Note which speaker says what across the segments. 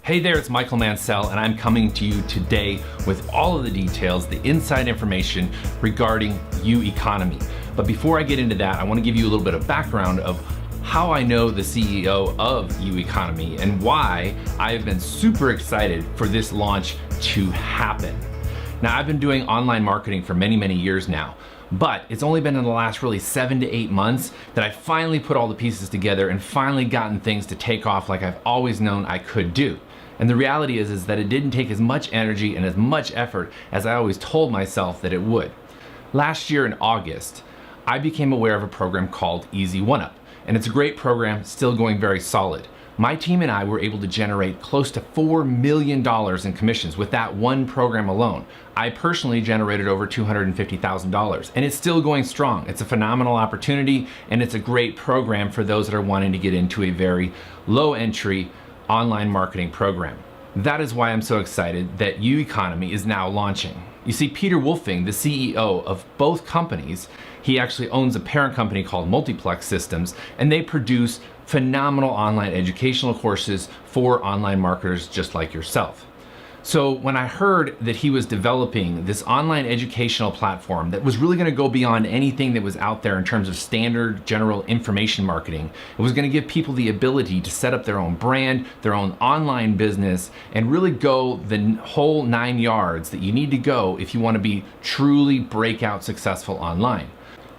Speaker 1: Hey there, it's Michael Mansell, and I'm coming to you today with all of the details, the inside information regarding UEconomy. But before I get into that, I want to give you a little bit of background of how I know the CEO of UEconomy and why I've been super excited for this launch to happen. Now, I've been doing online marketing for many years now, but it's only been in the last really 7 to 8 months that I finally put all the pieces together and finally gotten things to take off like I've always known I could do. And the reality is that it didn't take as much energy and as much effort as I always told myself that it would. Last year in August, I became aware of a program called Easy One-Up, and it's a great program, still going very solid. My team and I were able to generate close to $4 million in commissions with that one program alone. I personally generated over $250,000, and it's still going strong. It's a phenomenal opportunity, and it's a great program for those that are wanting to get into a very low entry online marketing program. That is why I'm so excited that UEconomy is now launching. You see, Peter Wolfing, the CEO of both companies, he actually owns a parent company called Multiplex Systems, and they produce phenomenal online educational courses for online marketers just like yourself. So when I heard that he was developing this online educational platform that was really going to go beyond anything that was out there in terms of standard general information marketing, it was going to give people the ability to set up their own brand, their own online business, and really go the whole 9 yards that you need to go if you want to be truly breakout successful online.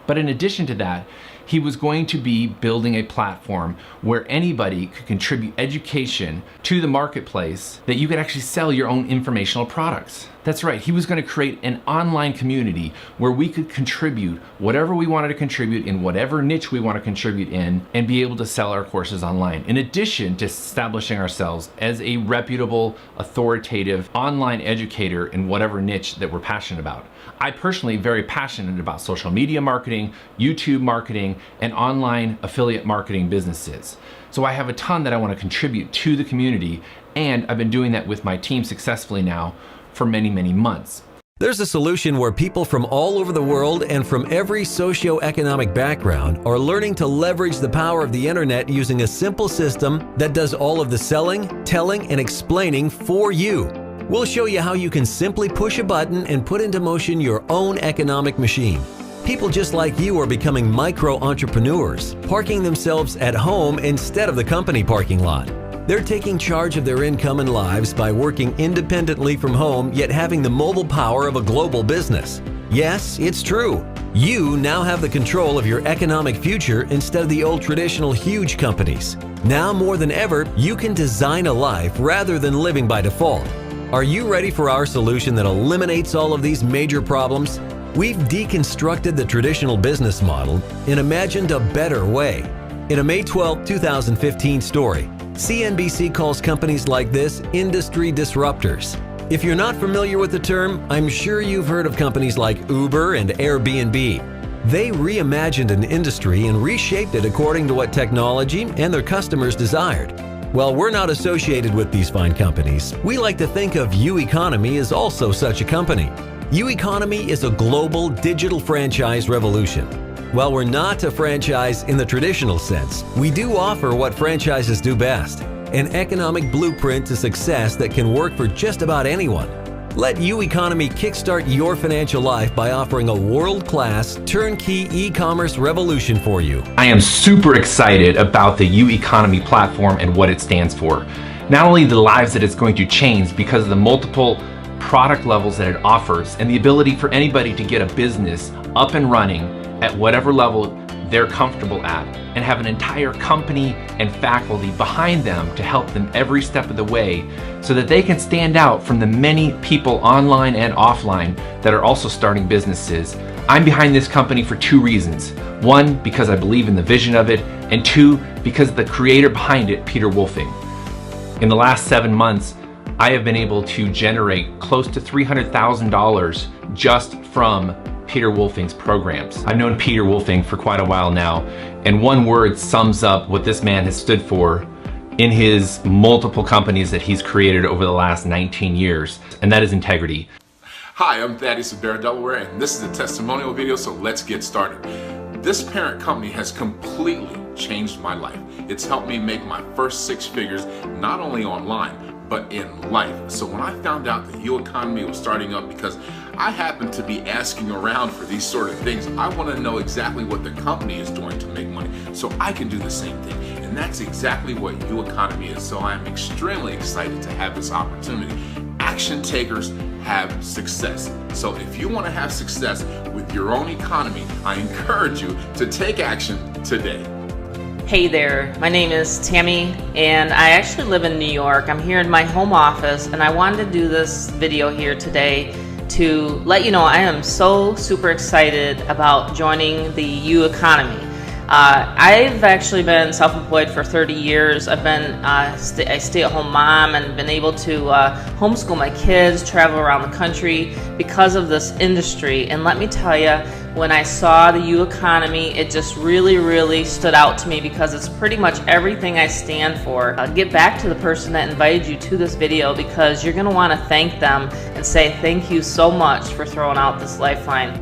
Speaker 1: But in addition to that, he was going to be building a platform where anybody could contribute education to the marketplace that you could actually sell your own informational products. That's right, he was going to create an online community where we could contribute whatever we wanted to contribute in whatever niche we want to contribute in and be able to sell our courses online. In addition to establishing ourselves as a reputable, authoritative online educator in whatever niche that we're passionate about. I personally am very passionate about social media marketing, YouTube marketing, and online affiliate marketing businesses. So I have a ton that I want to contribute to the community, and I've been doing that with my team successfully now for many months.
Speaker 2: There's a solution where people from all over the world and from every socioeconomic background are learning to leverage the power of the internet using a simple system that does all of the selling, telling, and explaining for you. We'll show you how you can simply push a button and put into motion your own economic machine. People just like you are becoming micro-entrepreneurs, parking themselves at home instead of the company parking lot. They're taking charge of their income and lives by working independently from home, yet having the mobile power of a global business. Yes, it's true. You now have the control of your economic future instead of the old traditional huge companies. Now more than ever, you can design a life rather than living by default. Are you ready for our solution that eliminates all of these major problems? We've deconstructed the traditional business model and imagined a better way. In a May 12, 2015 story, CNBC calls companies like this industry disruptors. If you're not familiar with the term, I'm sure you've heard of companies like Uber and Airbnb. They reimagined an industry and reshaped it according to what technology and their customers desired. While we're not associated with these fine companies, we like to think of UEconomy as also such a company. UEconomy is a global digital franchise revolution. While we're not a franchise in the traditional sense, we do offer what franchises do best, an economic blueprint to success that can work for just about anyone. Let UEconomy kickstart your financial life by offering a world-class, turnkey e-commerce revolution for you.
Speaker 1: I am super excited about the UEconomy platform and what it stands for. Not only the lives that it's going to change because of the multiple product levels that it offers and the ability for anybody to get a business up and running at whatever level they're comfortable at and have an entire company and faculty behind them to help them every step of the way so that they can stand out from the many people online and offline that are also starting businesses. I'm behind this company for 2 reasons. 1, because I believe in the vision of it, and 2, because the creator behind it, Peter Wolfing. In the last 7 months, I have been able to generate close to $300,000 just from Peter Wolfing's programs. I've known Peter Wolfing for quite a while now, and one word sums up what this man has stood for in his multiple companies that he's created over the last 19 years, and that is integrity.
Speaker 3: Hi, I'm Thaddeus of Bear, Delaware, and this is a testimonial video, so let's get started. This parent company has completely changed my life. It's helped me make my first 6 figures, not only online, but in life. So when I found out that UEconomy was starting up, because I happen to be asking around for these sort of things, I want to know exactly what the company is doing to make money so I can do the same thing. And that's exactly what UEconomy is. So I'm extremely excited to have this opportunity. Action takers have success. So if you want to have success with your own economy, I encourage you to take action today.
Speaker 4: Hey there, my name is Tammy and I actually live in New York. I'm here in my home office and I wanted to do this video here today to let you know I am so super excited about joining the UEconomy. I've actually been self-employed for 30 years. I've been a stay-at-home mom and been able to homeschool my kids, travel around the country because of this industry. And let me tell you, when I saw the UEconomy, it just really stood out to me because it's pretty much everything I stand for. I'll get back to the person that invited you to this video because you're going to want to thank them and say thank you so much for throwing out this lifeline.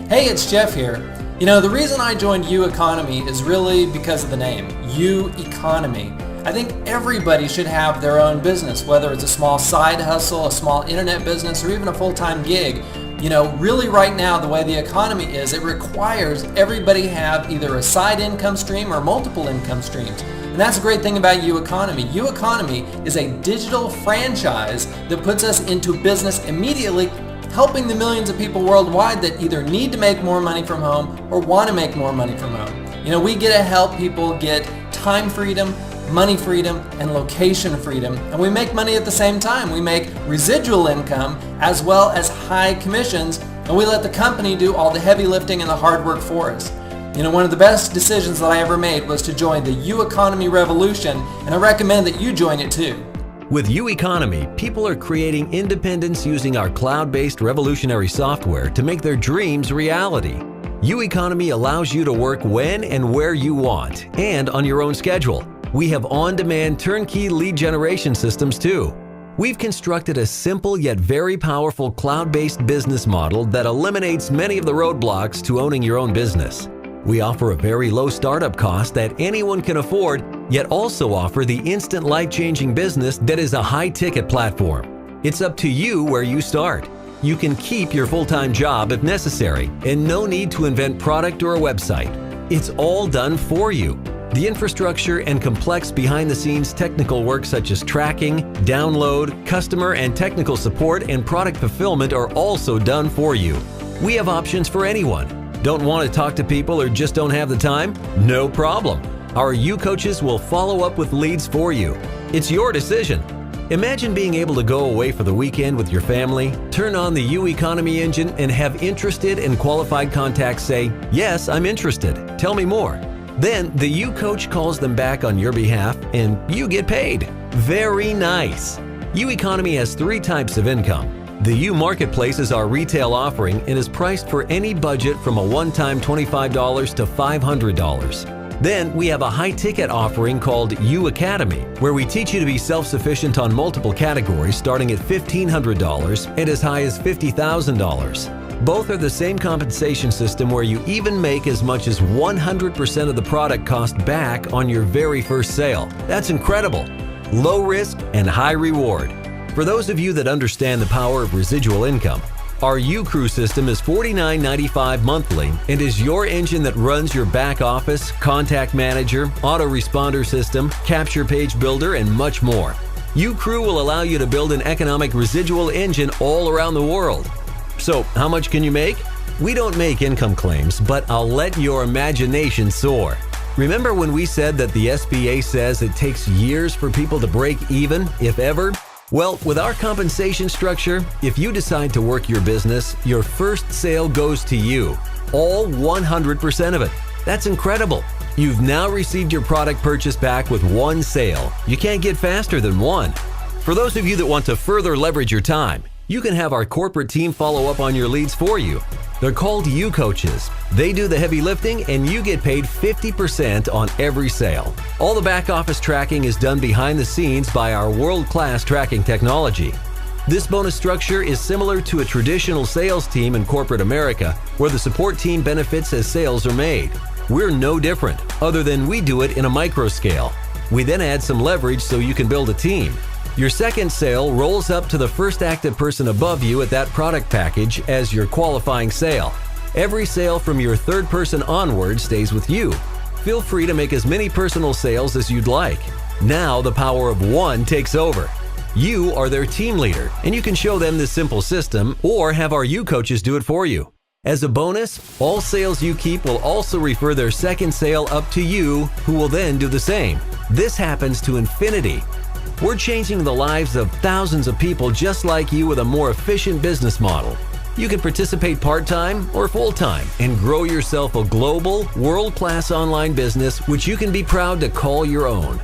Speaker 5: Hey, it's Jeff here. You know, the reason I joined UEconomy is really because of the name, UEconomy. I think everybody should have their own business, whether it's a small side hustle, a small internet business, or even a full-time gig. You know, really right now, the way the economy is, it requires everybody have either a side income stream or multiple income streams. And that's a great thing about UEconomy. UEconomy is a digital franchise that puts us into business immediately, helping the millions of people worldwide that either need to make more money from home or want to make more money from home. You know, we get to help people get time freedom, money freedom, and location freedom. And we make money at the same time. We make residual income as well as high commissions, and we let the company do all the heavy lifting and the hard work for us. You know, one of the best decisions that I ever made was to join the UEconomy revolution, and I recommend that you join it too.
Speaker 2: With UEconomy, people are creating independence using our cloud-based revolutionary software to make their dreams reality. UEconomy allows you to work when and where you want and on your own schedule. We have on-demand turnkey lead generation systems too. We've constructed a simple yet very powerful cloud-based business model that eliminates many of the roadblocks to owning your own business. We offer a very low startup cost that anyone can afford, yet also offer the instant life-changing business that is a high-ticket platform. It's up to you where you start. You can keep your full-time job if necessary, and no need to invent product or a website. It's all done for you. The infrastructure and complex behind-the-scenes technical work such as tracking, download, customer and technical support, and product fulfillment are also done for you. We have options for anyone. Don't want to talk to people or just don't have the time? No problem. Our U-coaches will follow up with leads for you. It's your decision. Imagine being able to go away for the weekend with your family, turn on the UEconomy engine, and have interested and qualified contacts say, "Yes, I'm interested. Tell me more." Then the U-coach calls them back on your behalf and you get paid. Very nice. UEconomy has 3 types of income. The U Marketplace is our retail offering and is priced for any budget from a one-time $25 to $500. Then we have a high-ticket offering called UEconomy, where we teach you to be self-sufficient on multiple categories starting at $1,500 and as high as $50,000. Both are the same compensation system where you even make as much as 100% of the product cost back on your very first sale. That's incredible. Low risk and high reward. For those of you that understand the power of residual income, our U-Crew system is $49.95 monthly and is your engine that runs your back office, contact manager, autoresponder system, capture page builder, and much more. U-Crew will allow you to build an economic residual engine all around the world. So, how much can you make? We don't make income claims, but I'll let your imagination soar. Remember when we said that the SBA says it takes years for people to break even, if ever? Well, with our compensation structure, if you decide to work your business, your first sale goes to you. All 100% of it. That's incredible. You've now received your product purchase back with one sale. You can't get faster than one. For those of you that want to further leverage your time, you can have our corporate team follow up on your leads for you. They're called U-Coaches. They do the heavy lifting and you get paid 50% on every sale. All the back office tracking is done behind the scenes by our world-class tracking technology. This bonus structure is similar to a traditional sales team in corporate America, where the support team benefits as sales are made. We're no different, other than we do it in a micro scale. We then add some leverage so you can build a team. Your second sale rolls up to the first active person above you at that product package as your qualifying sale. Every sale from your third person onward stays with you. Feel free to make as many personal sales as you'd like. Now the power of one takes over. You are their team leader, and you can show them this simple system or have our U coaches do it for you. As a bonus, all sales you keep will also refer their second sale up to you, who will then do the same. This happens to infinity. We're changing the lives of thousands of people just like you with a more efficient business model. You can participate part-time or full-time and grow yourself a global, world-class online business which you can be proud to call your own.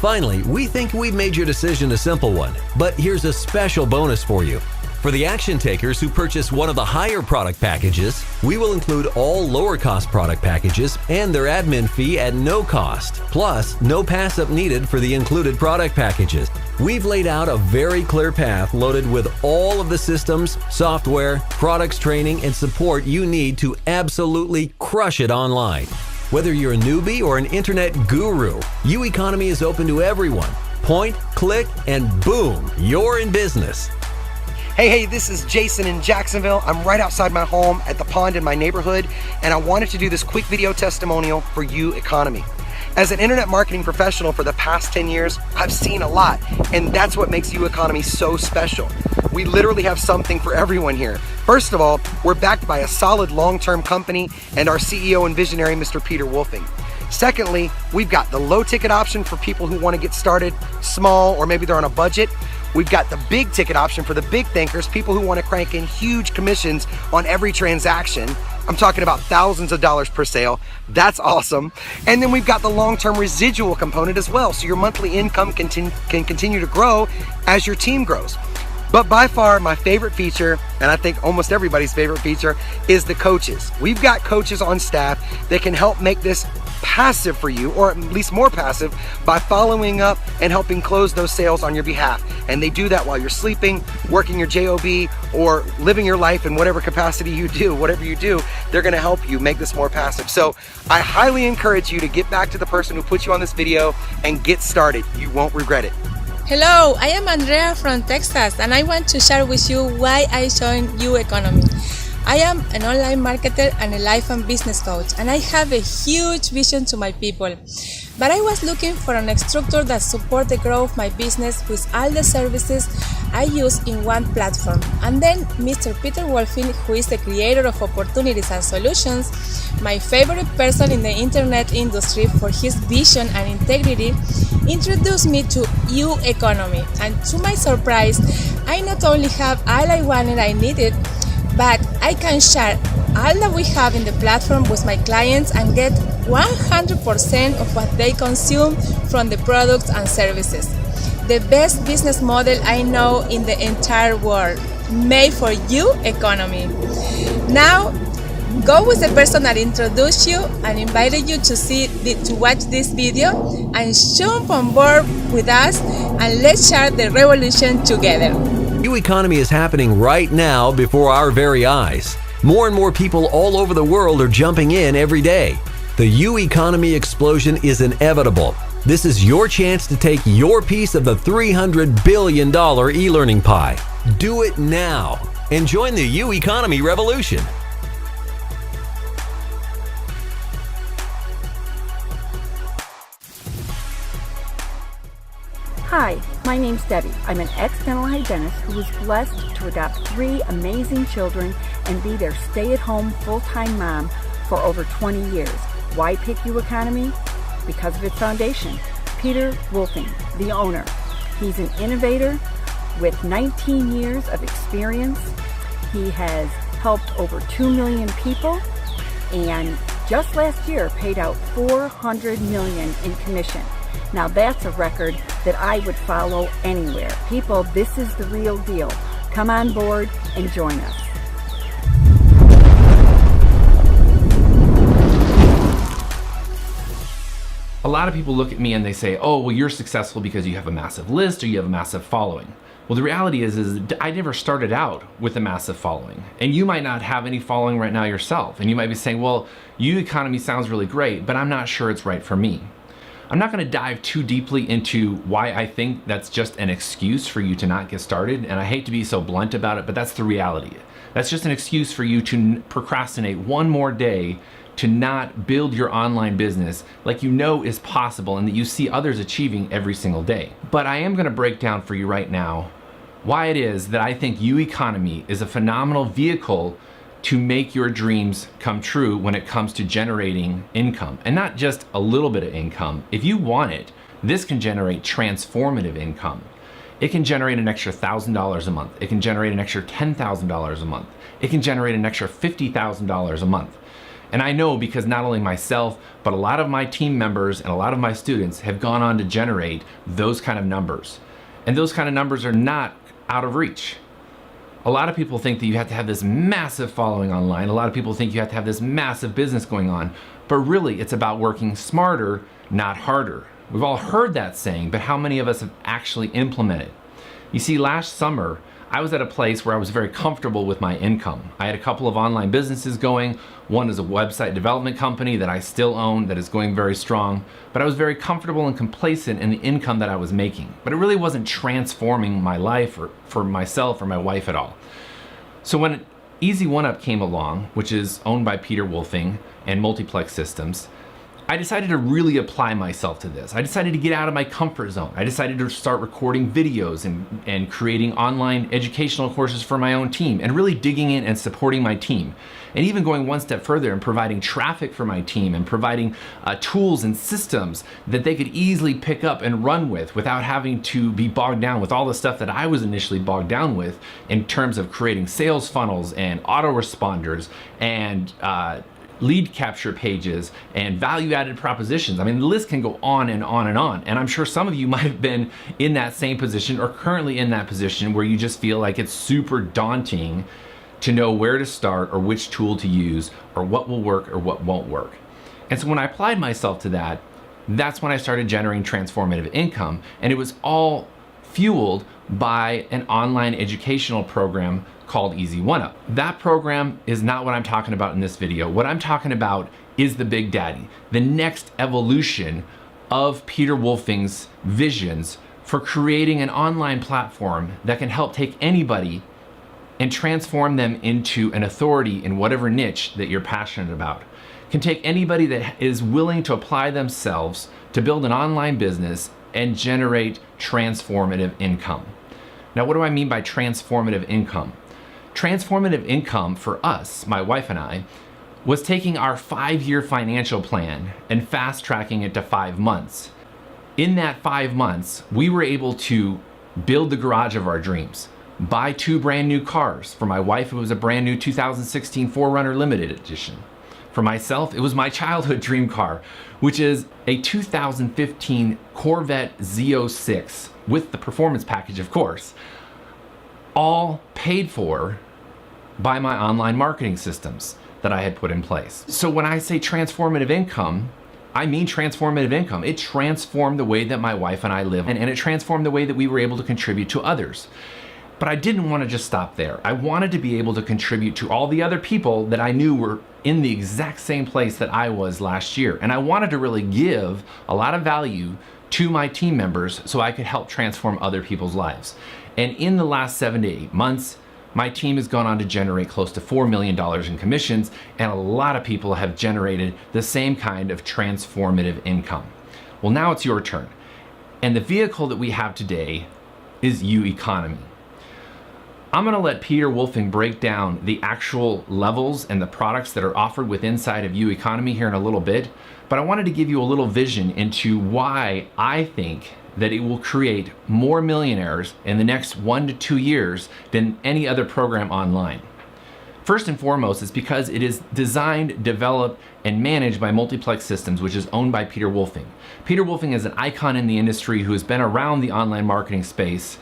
Speaker 2: Finally, we think we've made your decision a simple one, but here's a special bonus for you. For the action takers who purchase one of the higher product packages, we will include all lower cost product packages and their admin fee at no cost, plus no pass-up needed for the included product packages. We've laid out a very clear path loaded with all of the systems, software, products, training, and support you need to absolutely crush it online. Whether you're a newbie or an internet guru, UEconomy is open to everyone. Point, click, and boom, you're in business.
Speaker 6: Hey, this is Jason in Jacksonville. I'm right outside my home at the pond in my neighborhood, and I wanted to do this quick video testimonial for UEconomy. As an internet marketing professional for the past 10 years, I've seen a lot, and that's what makes UEconomy so special. We literally have something for everyone here. First of all, we're backed by a solid long-term company and our CEO and visionary, Mr. Peter Wolfing. Secondly, we've got the low ticket option for people who want to get started small, or maybe they're on a budget. We've got the big ticket option for the big thinkers, people who want to crank in huge commissions on every transaction. I'm talking about thousands of dollars per sale. That's awesome. And then we've got the long-term residual component as well, so your monthly income can continue to grow as your team grows. But by far my favorite feature, and I think almost everybody's favorite feature, is the coaches. We've got coaches on staff that can help make this passive for you, or at least more passive, by following up and helping close those sales on your behalf. And they do that while you're sleeping, working your JOB, or living your life in whatever capacity you do. Whatever you do, they're gonna help you make this more passive. So I highly encourage you to get back to the person who put you on this video and get started. You won't regret it.
Speaker 7: Hello, I am Andrea from Texas, and I want to share with you why I joined UEconomy. I am an online marketer and a life and business coach, and I have a huge vision to my people. But I was looking for an structure that supports the growth of my business with all the services I use in one platform. And then Mr. Peter Wolfing, who is the creator of Opportunities and Solutions, my favorite person in the internet industry for his vision and integrity, introduced me to UEconomy. And to my surprise, I not only have all I wanted I needed, but I can share all that we have in the platform with my clients and get 100% of what they consume from the products and services. The best business model I know in the entire world, made for UEconomy. Now, go with the person that introduced you and invited you to watch this video, and jump on board with us, and let's share the revolution together.
Speaker 2: UEconomy is happening right now before our very eyes. More and more people all over the world are jumping in every day. The UEconomy explosion is inevitable. This is your chance to take your piece of the $300 billion e-learning pie. Do it now and join the UEconomy revolution.
Speaker 8: Hi, my name's Debbie. I'm an ex-dental hygienist who was blessed to adopt 3 amazing children and be their stay-at-home full-time mom for over 20 years. Why pick UEconomy? Because of its foundation. Peter Wolfing, the owner. He's an innovator with 19 years of experience. He has helped over 2 million people, and just last year paid out $400 million in commission. Now that's a record that I would follow anywhere. People, this is the real deal. Come on board and join us.
Speaker 1: A lot of people look at me and they say, oh, well, you're successful because you have a massive list or you have a massive following. Well, the reality is I never started out with a massive following. And you might not have any following right now yourself. And you might be saying, well, UEconomy sounds really great, but I'm not sure it's right for me. I'm not going to dive too deeply into why I think that's just an excuse for you to not get started, and I hate to be so blunt about it, but that's the reality. That's just an excuse for you to procrastinate one more day to not build your online business like you know is possible and that you see others achieving every single day. But I am going to break down for you right now why it is that I think UEconomy is a phenomenal vehicle to make your dreams come true when it comes to generating income. And not just a little bit of income. If you want it, this can generate transformative income. It can generate an extra $1,000 a month. It can generate an extra $10,000 a month. It can generate an extra $50,000 a month. And I know because not only myself, but a lot of my team members and a lot of my students have gone on to generate those kind of numbers. And those kind of numbers are not out of reach. A lot of people think that you have to have this massive following online. A lot of people think you have to have this massive business going on, but really it's about working smarter, not harder. We've all heard that saying, but how many of us have actually implemented? You see, last summer, I was at a place where I was very comfortable with my income. I had a couple of online businesses going. One is a website development company that I still own that is going very strong, but I was very comfortable and complacent in the income that I was making. But it really wasn't transforming my life or for myself or my wife at all. So when Easy One Up came along, which is owned by Peter Wolfing and Multiplex Systems, I decided to really apply myself to this. I decided to get out of my comfort zone. I decided to start recording videos and creating online educational courses for my own team and really digging in and supporting my team. And even going one step further and providing traffic for my team and providing tools and systems that they could easily pick up and run with without having to be bogged down with all the stuff that I was initially bogged down with in terms of creating sales funnels and autoresponders and lead capture pages and value-added propositions. I mean, the list can go on and on and on. And I'm sure some of you might have been in that same position or currently in that position where you just feel like it's super daunting to know where to start or which tool to use or what will work or what won't work. And so when I applied myself to that, that's when I started generating transformative income. And it was all fueled by an online educational program called Easy One Up. That program is not what I'm talking about in this video. What I'm talking about is the Big Daddy, the next evolution of Peter Wolfing's visions for creating an online platform that can help take anybody and transform them into an authority in whatever niche that you're passionate about. Can take anybody that is willing to apply themselves to build an online business and generate transformative income. Now, what do I mean by transformative income? Transformative income for us, my wife and I, was taking our 5-year financial plan and fast tracking it to 5 months. In that 5 months, we were able to build the garage of our dreams, buy 2 brand new cars. For my wife, it was a brand new 2016 4Runner Limited Edition. For myself, it was my childhood dream car, which is a 2015 Corvette Z06 with the performance package, of course, all paid for by my online marketing systems that I had put in place. So when I say transformative income, I mean transformative income. It transformed the way that my wife and I live, and it transformed the way that we were able to contribute to others. But I didn't want to just stop there. I wanted to be able to contribute to all the other people that I knew were in the exact same place that I was last year. And I wanted to really give a lot of value to my team members so I could help transform other people's lives. And in the last 7 to 8 months, my team has gone on to generate close to $4 million in commissions, and a lot of people have generated the same kind of transformative income. Well, now it's your turn. And the vehicle that we have today is UEconomy. I'm gonna let Peter Wolfing break down the actual levels and the products that are offered inside of UEconomy here in a little bit, but I wanted to give you a little vision into why I think that it will create more millionaires in the next 1 to 2 years than any other program online. First and foremost, it's because it is designed, developed, and managed by Multiplex Systems, which is owned by Peter Wolfing. Peter Wolfing is an icon in the industry who has been around the online marketing space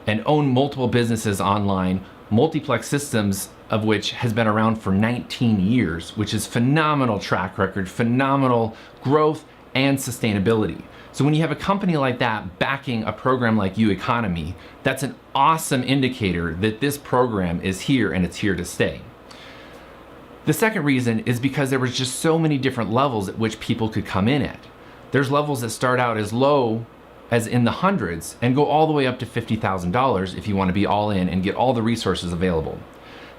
Speaker 1: and owned multiple businesses online, Multiplex Systems of which has been around for 19 years, which is phenomenal track record, phenomenal growth, and sustainability. So when you have a company like that backing a program like UEconomy, that's an awesome indicator that this program is here and it's here to stay. The second reason is because there was just so many different levels at which people could come in at. There's levels that start out as low as in the hundreds and go all the way up to $50,000 if you want to be all in and get all the resources available.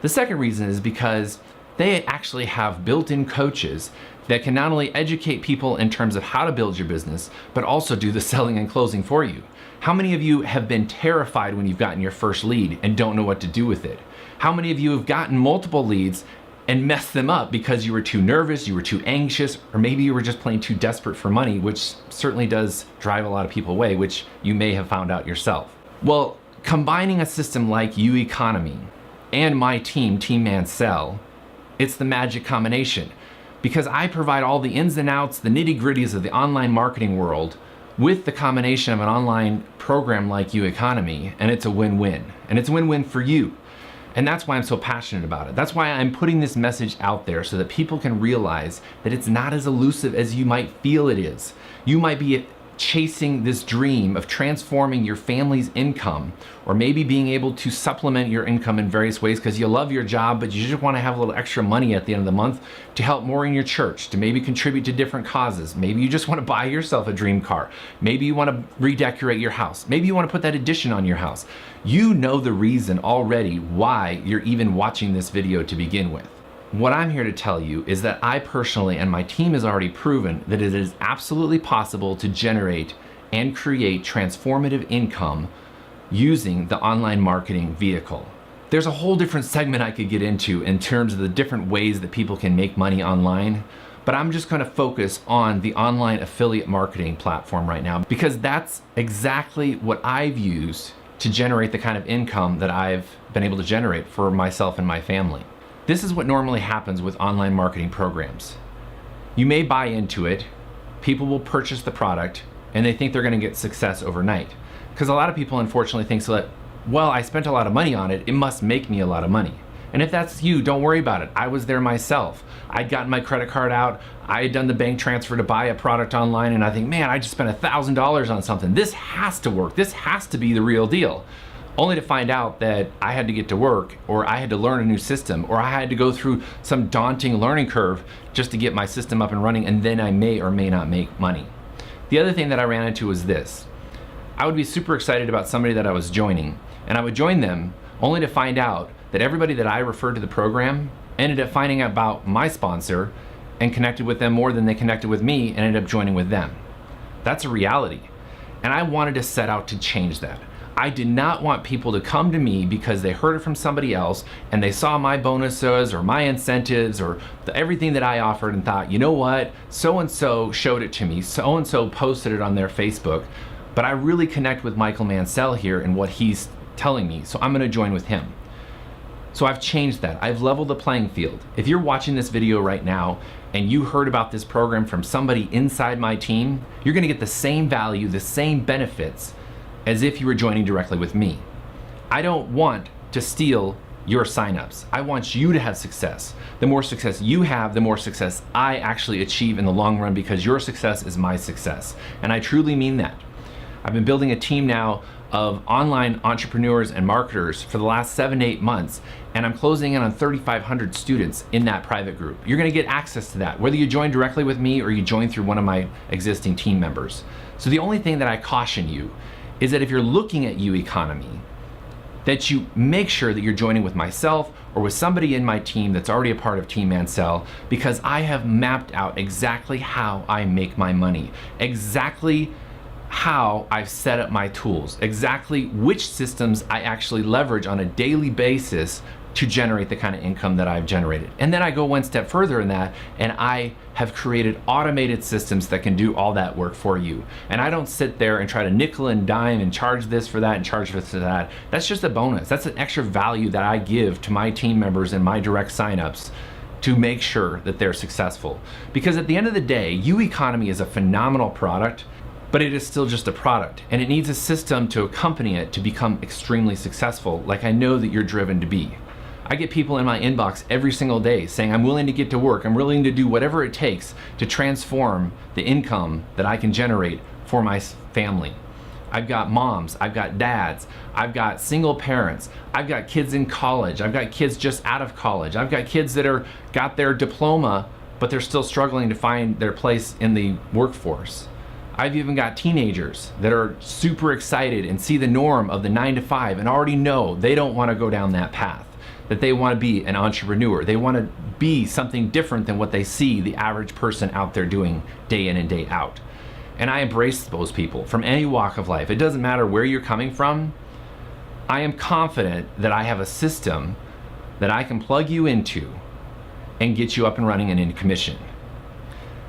Speaker 1: The second reason is because they actually have built-in coaches that can not only educate people in terms of how to build your business, but also do the selling and closing for you. How many of you have been terrified when you've gotten your first lead and don't know what to do with it? How many of you have gotten multiple leads and messed them up because you were too nervous, you were too anxious, or maybe you were just plain too desperate for money, which certainly does drive a lot of people away, which you may have found out yourself. Well, combining a system like UEconomy and my team, Team Mansell, it's the magic combination, because I provide all the ins and outs, the nitty-gritties of the online marketing world with the combination of an online program like UEconomy, and it's a win-win. And it's a win-win for you. And that's why I'm so passionate about it. That's why I'm putting this message out there so that people can realize that it's not as elusive as you might feel it is. You might be chasing this dream of transforming your family's income, or maybe being able to supplement your income in various ways because you love your job, but you just want to have a little extra money at the end of the month to help more in your church, to maybe contribute to different causes. Maybe you just want to buy yourself a dream car. Maybe you want to redecorate your house. Maybe you want to put that addition on your house. You know the reason already why you're even watching this video to begin with. What I'm here to tell you is that I personally and my team has already proven that it is absolutely possible to generate and create transformative income using the online marketing vehicle. There's a whole different segment I could get into in terms of the different ways that people can make money online, but I'm just going to focus on the online affiliate marketing platform right now, because that's exactly what I've used to generate the kind of income that I've been able to generate for myself and my family. This is what normally happens with online marketing programs. You may buy into it, people will purchase the product, and they think they're going to get success overnight. Because a lot of people unfortunately think so that, well, I spent a lot of money on it, it must make me a lot of money. And if that's you, don't worry about it. I was there myself. I'd gotten my credit card out, I had done the bank transfer to buy a product online, and I think, man, I just spent $1,000 on something. This has to work. This has to be the real deal. Only to find out that I had to get to work, or I had to learn a new system, or I had to go through some daunting learning curve just to get my system up and running, and then I may or may not make money. The other thing that I ran into was this. I would be super excited about somebody that I was joining, and I would join them only to find out that everybody that I referred to the program ended up finding out about my sponsor and connected with them more than they connected with me and ended up joining with them. That's a reality. And I wanted to set out to change that. I did not want people to come to me because they heard it from somebody else and they saw my bonuses or my incentives or everything that I offered and thought, you know what, so-and-so showed it to me, so-and-so posted it on their Facebook, but I really connect with Michael Mansell here and what he's telling me, so I'm gonna join with him. So I've changed that. I've leveled the playing field. If you're watching this video right now and you heard about this program from somebody inside my team, you're gonna get the same value, the same benefits as if you were joining directly with me. I don't want to steal your signups. I want you to have success. The more success you have, the more success I actually achieve in the long run, because your success is my success. And I truly mean that. I've been building a team now of online entrepreneurs and marketers for the last 7 to 8 months, and I'm closing in on 3,500 students in that private group. You're gonna get access to that, whether you join directly with me or you join through one of my existing team members. So the only thing that I caution you is that if you're looking at UEconomy, that you make sure that you're joining with myself or with somebody in my team that's already a part of Team Mansell, because I have mapped out exactly how I make my money, exactly how I've set up my tools, exactly which systems I actually leverage on a daily basis to generate the kind of income that I've generated. And then I go one step further in that, and I have created automated systems that can do all that work for you. And I don't sit there and try to nickel and dime and charge this for that and charge this for that. That's just a bonus. That's an extra value that I give to my team members and my direct signups to make sure that they're successful. Because at the end of the day, UEconomy is a phenomenal product, but it is still just a product, and it needs a system to accompany it to become extremely successful, like I know that you're driven to be. I get people in my inbox every single day saying, I'm willing to get to work, I'm willing to do whatever it takes to transform the income that I can generate for my family. I've got moms, I've got dads, I've got single parents, I've got kids in college, I've got kids just out of college, I've got kids that got their diploma, but they're still struggling to find their place in the workforce. I've even got teenagers that are super excited and see the norm of the 9 to 5 and already know they don't want to go down that path, that they want to be an entrepreneur. They want to be something different than what they see the average person out there doing day in and day out. And I embrace those people from any walk of life. It doesn't matter where you're coming from. I am confident that I have a system that I can plug you into and get you up and running and in commission.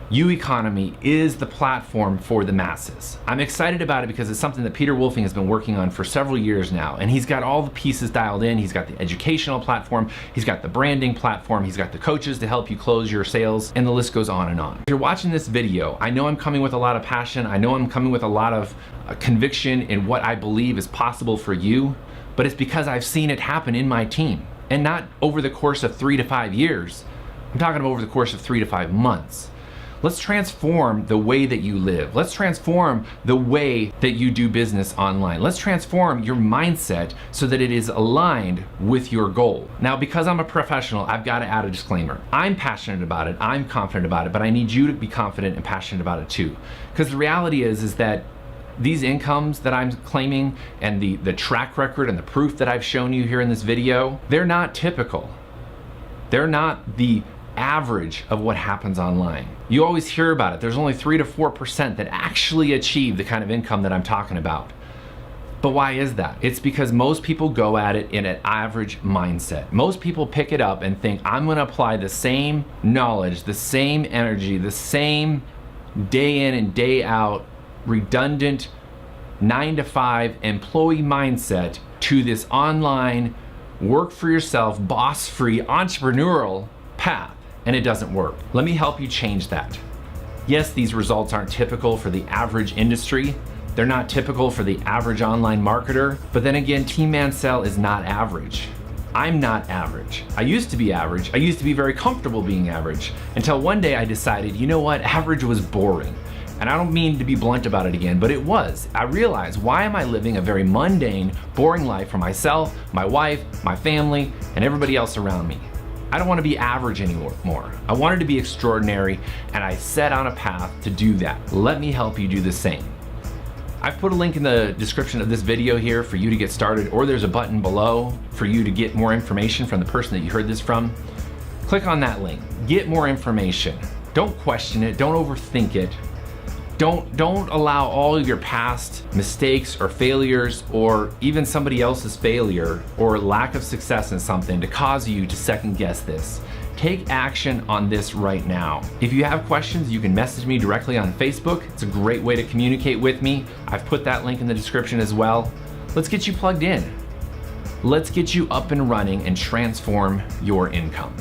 Speaker 1: UEconomy is the platform for the masses. I'm excited about it because it's something that Peter Wolfing has been working on for several years now, and he's got all the pieces dialed in. He's got the educational platform, he's got the branding platform, he's got the coaches to help you close your sales, and the list goes on and on. If you're watching this video, I know I'm coming with a lot of passion, I know I'm coming with a lot of conviction in what I believe is possible for you, but it's because I've seen it happen in my team, and not over the course of 3 to 5 years. I'm talking about over the course of 3 to 5 months. Let's transform the way that you live. Let's transform the way that you do business online. Let's transform your mindset so that it is aligned with your goal. Now, because I'm a professional, I've got to add a disclaimer. I'm passionate about it, I'm confident about it, but I need you to be confident and passionate about it too. Because the reality is that these incomes that I'm claiming and the track record and the proof that I've shown you here in this video, they're not typical. They're not the average of what happens online. You always hear about it. There's only 3 to 4% that actually achieve the kind of income that I'm talking about. But why is that? It's because most people go at it in an average mindset. Most people pick it up and think, I'm gonna apply the same knowledge, the same energy, the same day in and day out, redundant 9 to 5 employee mindset to this online, work for yourself, boss-free, entrepreneurial path. And it doesn't work. Let me help you change that. Yes, these results aren't typical for the average industry. They're not typical for the average online marketer. But then again, Team Mansell is not average. I'm not average. I used to be average. I used to be very comfortable being average until one day I decided, you know what, average was boring. And I don't mean to be blunt about it again, but it was. I realized, why am I living a very mundane, boring life for myself, my wife, my family, and everybody else around me? I don't want to be average anymore. I wanted to be extraordinary, and I set on a path to do that. Let me help you do the same. I've put a link in the description of this video here for you to get started, or there's a button below for you to get more information from the person that you heard this from. Click on that link, get more information. Don't question it, don't overthink it. Don't allow all of your past mistakes or failures or even somebody else's failure or lack of success in something to cause you to second guess this. Take action on this right now. If you have questions, you can message me directly on Facebook. It's a great way to communicate with me. I've put that link in the description as well. Let's get you plugged in. Let's get you up and running and transform your income.